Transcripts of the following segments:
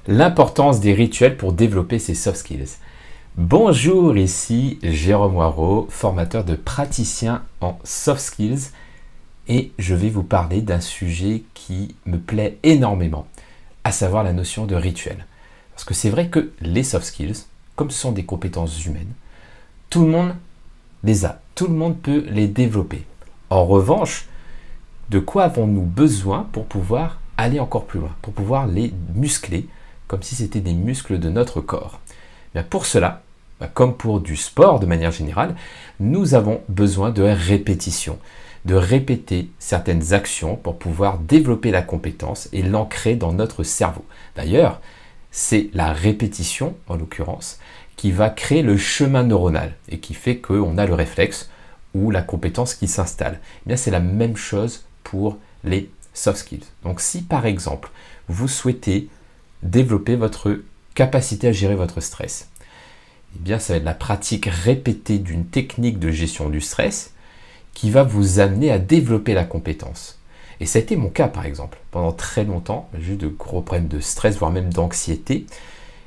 L'importance des rituels pour développer ses soft skills. Bonjour, ici Jérôme Waro, formateur de praticiens en soft skills, et je vais vous parler d'un sujet qui me plaît énormément, à savoir la notion de rituel. Parce que c'est vrai que les soft skills, comme ce sont des compétences humaines, tout le monde les a, tout le monde peut les développer. En revanche, de quoi avons-nous besoin pour pouvoir aller encore plus loin, pour pouvoir les muscler, comme si c'était des muscles de notre corps? Bien, pour cela, comme pour du sport de manière générale, nous avons besoin de répétition, de répéter certaines actions pour pouvoir développer la compétence et l'ancrer dans notre cerveau. D'ailleurs, c'est la répétition, en l'occurrence, qui va créer le chemin neuronal et qui fait qu'on a le réflexe ou la compétence qui s'installe. Eh bien, c'est la même chose pour les soft skills. Donc, si par exemple, vous souhaitez développer votre capacité à gérer votre stress, eh bien, ça va être la pratique répétée d'une technique de gestion du stress qui va vous amener à développer la compétence. Et ça a été mon cas, par exemple. Pendant très longtemps, j'ai eu de gros problèmes de stress, voire même d'anxiété,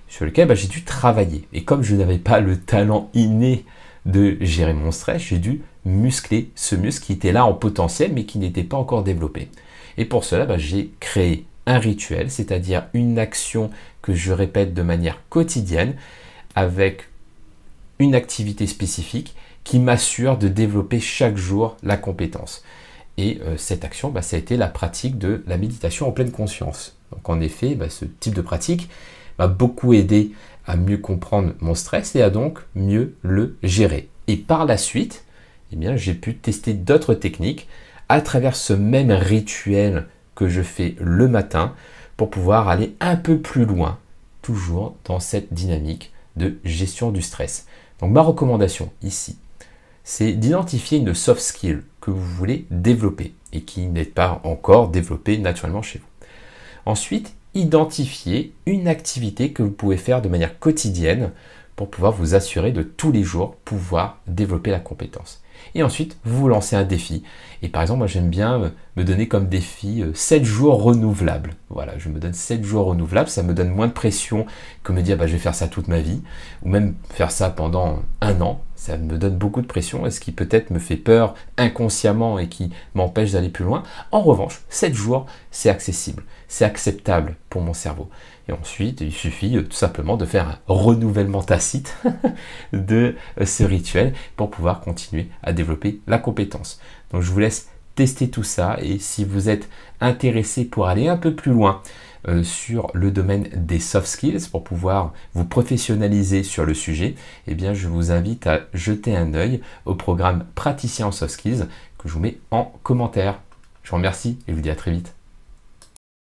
sur lequel j'ai dû travailler. Et comme je n'avais pas le talent inné de gérer mon stress, j'ai dû muscler ce muscle qui était là en potentiel, mais qui n'était pas encore développé. Et pour cela, j'ai créé un rituel, c'est-à-dire une action que je répète de manière quotidienne, avec une activité spécifique qui m'assure de développer chaque jour la compétence. Et cette action, ça a été la pratique de la méditation en pleine conscience. Donc en effet, ce type de pratique m'a beaucoup aidé à mieux comprendre mon stress et à donc mieux le gérer. Et par la suite, j'ai pu tester d'autres techniques à travers ce même rituel que je fais le matin pour pouvoir aller un peu plus loin, toujours dans cette dynamique de gestion du stress. Donc ma recommandation ici, c'est d'identifier une soft skill que vous voulez développer et qui n'est pas encore développée naturellement chez vous. Ensuite, identifier une activité que vous pouvez faire de manière quotidienne pour pouvoir vous assurer de tous les jours pouvoir développer la compétence. Et ensuite, vous lancez un défi. Et par exemple, moi j'aime bien me donner comme défi 7 jours renouvelables. Voilà, je me donne 7 jours renouvelables, ça me donne moins de pression que me dire je vais faire ça toute ma vie, ou même faire ça pendant un an. Ça me donne beaucoup de pression, et ce qui peut-être me fait peur inconsciemment et qui m'empêche d'aller plus loin. En revanche, 7 jours, c'est accessible, c'est acceptable pour mon cerveau. Et ensuite, il suffit tout simplement de faire un renouvellement tacite de ce rituel pour pouvoir continuer à développer la compétence. Donc je vous laisse tester tout ça, et si vous êtes intéressé pour aller un peu plus loin sur le domaine des soft skills, pour pouvoir vous professionnaliser sur le sujet, je vous invite à jeter un œil au programme Praticien en soft skills que je vous mets en commentaire. Je vous remercie et je vous dis à très vite.